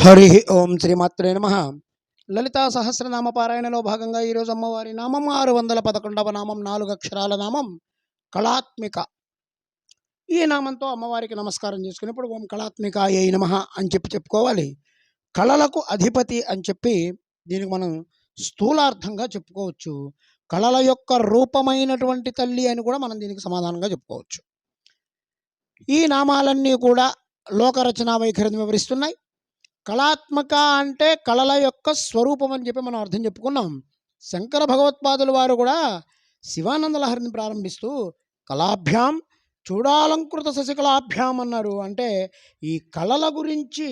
హరి ఓం శ్రీమాత్రే నమః. లలితా సహస్రనామ పారాయణలో భాగంగా ఈరోజు అమ్మవారి నామం 611వ నామం, 4 అక్షరాల నామం కళాత్మిక. ఈ నామంతో అమ్మవారికి నమస్కారం చేసుకున్నప్పుడు ఓం కళాత్మికాయై నమః అని చెప్పుకోవాలి. కళలకు అధిపతి అని చెప్పి దీనికి మనం స్థూలార్థంగా చెప్పుకోవచ్చు. కళల యొక్క రూపమైనటువంటి తల్లి అని కూడా మనం దీనికి సమాధానంగా చెప్పుకోవచ్చు. ఈ నామాలన్నీ కూడా లోకరచనా వైఖరిని వివరిస్తున్నాయి. కళాత్మక అంటే కళల యొక్క స్వరూపం అని చెప్పి మనం అర్థం చెప్పుకున్నాం. శంకర భగవత్పాదుల వారు కూడా శివానంద లహరిని ప్రారంభిస్తూ కళాభ్యాం చూడాలంకృత శశికళాభ్యాం అన్నారు. అంటే ఈ కళల గురించి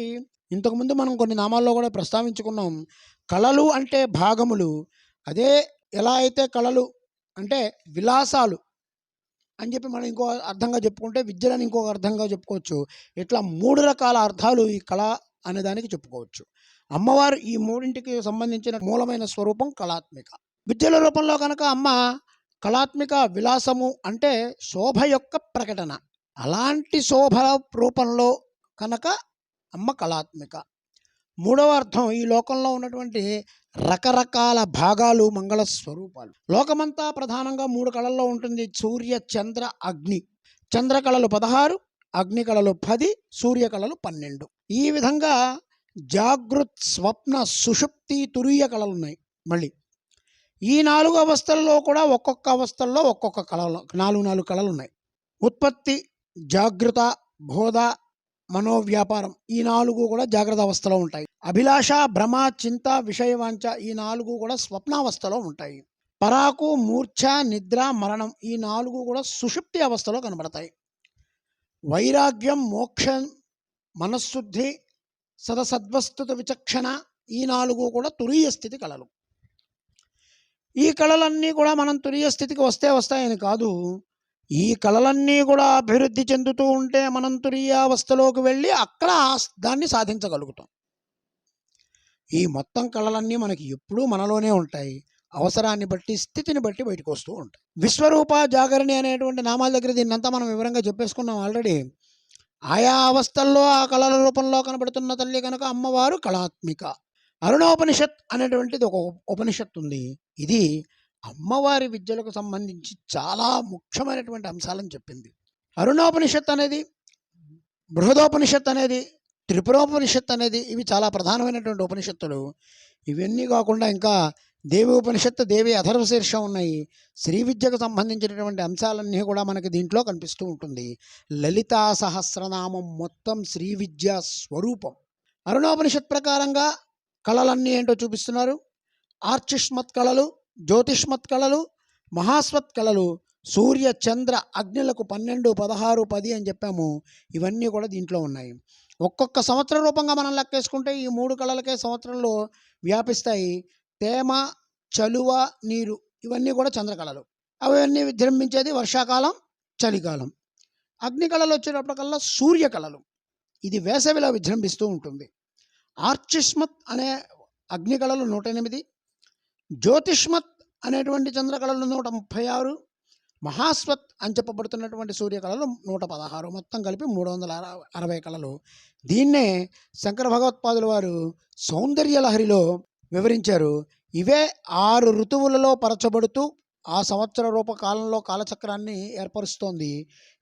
ఇంతకుముందు మనం కొన్ని నామాల్లో కూడా ప్రస్తావించుకున్నాం. కళలు అంటే భాగములు. అదే ఎలా అయితే కళలు అంటే విలాసాలు అని చెప్పి మనం ఇంకో అర్థంగా చెప్పుకుంటే, విద్యలను ఇంకొక అర్థంగా చెప్పుకోవచ్చు. ఇట్లా 3 రకాల అర్థాలు ఈ కళ అనేదానికి చెప్పుకోవచ్చు. అమ్మవారు ఈ మూడింటికి సంబంధించిన మూలమైన స్వరూపం కళాత్మిక. విద్యల రూపంలో కనుక అమ్మ కళాత్మిక విలాసము అంటే శోభ యొక్క ప్రకటన. అలాంటి శోభ రూపంలో కనుక అమ్మ కళాత్మిక. మూడవ అర్థం ఈ లోకంలో ఉన్నటువంటి రకరకాల భాగాలు మంగళ స్వరూపాలు. లోకమంతా ప్రధానంగా 3 కళల్లో ఉంటుంది. సూర్య, చంద్ర, అగ్ని. చంద్ర కళలు 16, అగ్ని కళలు 10, సూర్య కళలు 12. ఈ విధంగా జాగృత్, స్వప్న, సుషుప్తి, తురీయ కళలు ఉన్నాయి. మళ్ళీ ఈ 4 అవస్థల్లో కూడా ఒక్కొక్క అవస్థల్లో ఒక్కొక్క కళలు, 4 కళలు ఉన్నాయి. ఉత్పత్తి, జాగృత, బోధ, మనోవ్యాపారం ఈ 4 కూడా జాగ్రత్త అవస్థలో ఉంటాయి. అభిలాష, భ్రమ, చింత, విషయవాంఛ ఈ 4 కూడా స్వప్నావస్థలో ఉంటాయి. పరాకు, మూర్ఛ, నిద్ర, మరణం ఈ 4 కూడా సుషుప్తి అవస్థలో కనబడతాయి. వైరాగ్యం, మోక్షం, మనశ్శుద్ధి, సదసద్వస్తుత విచక్షణ ఈ 4 కూడా తురీయ స్థితి కళలు. ఈ కళలన్నీ కూడా మనం తురీయ స్థితికి వస్తాయని కాదు. ఈ కళలన్నీ కూడా అభివృద్ధి చెందుతూ ఉంటే మనం తురీయావస్థలోకి వెళ్ళి అక్కడ దాన్ని సాధించగలుగుతాం. ఈ మొత్తం కళలన్నీ మనకి ఎప్పుడూ మనలోనే ఉంటాయి. అవసరాన్ని బట్టి, స్థితిని బట్టి బయటకు వస్తూ ఉంటాయి. విశ్వరూప, జాగరణి అనేటువంటి నామాల దగ్గర దీన్నంతా మనం వివరంగా చెప్పేసుకున్నాం ఆల్రెడీ. ఆయా అవస్థల్లో ఆ కళల రూపంలో కనబడుతున్న తల్లి కనుక అమ్మవారు కళాత్మిక. అరుణోపనిషత్ అనేటువంటిది ఒక ఉపనిషత్తు ఉంది. ఇది అమ్మవారి విద్యలకు సంబంధించి చాలా ముఖ్యమైనటువంటి అంశాలను చెప్పింది. అరుణోపనిషత్ అనేది, బృహదోపనిషత్ అనేది, త్రిపురోపనిషత్ అనేది ఇవి చాలా ప్రధానమైనటువంటి ఉపనిషత్తులు. ఇవన్నీ కాకుండా ఇంకా దేవి ఉపనిషత్తు, దేవి అథర్వశీర్ష ఉన్నాయి. శ్రీ విద్యకు సంబంధించినటువంటి అంశాలన్నీ కూడా మనకి దీంట్లో కనిపిస్తూ ఉంటుంది. లలితా సహస్రనామం మొత్తం శ్రీ విద్యా స్వరూపం. అరుణోపనిషత్ ప్రకారంగా కళలన్నీ ఏంటో చూపిస్తున్నారు. ఆర్చిష్మత్ కళలు, జ్యోతిష్మత్ కళలు, మహాస్వత్ కళలు, సూర్య, చంద్ర, అగ్నిలకు 12, 16, 10 అని చెప్పాము. ఇవన్నీ కూడా దీంట్లో ఉన్నాయి. ఒక్కొక్క సంవత్సర రూపంగా మనం లెక్కేసుకుంటే ఈ 3 కళలకే సంవత్సరంలో వ్యాపిస్తాయి. తేమ, చలువ, నీరు ఇవన్నీ కూడా చంద్రకళలు. అవన్నీ విజృంభించేది వర్షాకాలం, చలికాలం. అగ్ని కళలు వచ్చేటప్పటికల్లా సూర్యకళలు. ఇది వేసవిలో విజృంభిస్తూ ఉంటుంది. ఆర్చిష్మత్ అనే అగ్ని కళలు 108, జ్యోతిష్మత్ అనేటువంటి చంద్రకళలు 136, మహాస్వత్ అని చెప్పబడుతున్నటువంటి సూర్యకళలు 116, మొత్తం కలిపి 360 కళలు. దీన్నే శంకర భగవత్పాదుల వారు సౌందర్య లహరిలో వివరించారు. ఇవే 6 ఋతువులలో పరచబడుతూ ఆ సంవత్సర రూపకాలంలో కాలచక్రాన్ని ఏర్పరుస్తోంది.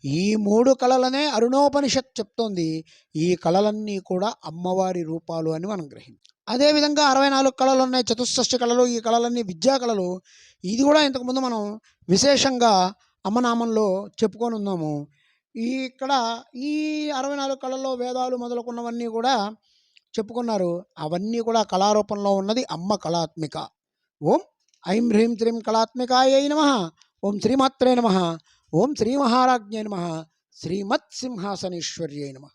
ఈ 3 కళలనే అరుణోపనిషత్ చెప్తోంది. ఈ కళలన్నీ కూడా అమ్మవారి రూపాలు అని మనం గ్రహించాం. అదేవిధంగా 64 కళలు ఉన్నాయి, చతుషష్ఠి కళలు. ఈ కళలన్నీ విద్యా కళలు. ఇది కూడా ఇంతకుముందు మనం విశేషంగా అమ్మనామంలో చెప్పుకొని ఉన్నాము. ఇక్కడ ఈ 64 కళల్లో వేదాలు మొదలుకున్నవన్నీ కూడా చెప్పుకున్నారు. అవన్నీ కూడా కళారూపంలో ఉన్నది అమ్మ కళాత్మిక. ఓం ఐం హ్రీం శ్రీం కళాత్మికాయై నమః. ఓం శ్రీమాత్రే నమః. ఓం శ్రీ మహారాజ్ఞై నమః. శ్రీమత్ సింహాసనేశ్వర్యై నమః.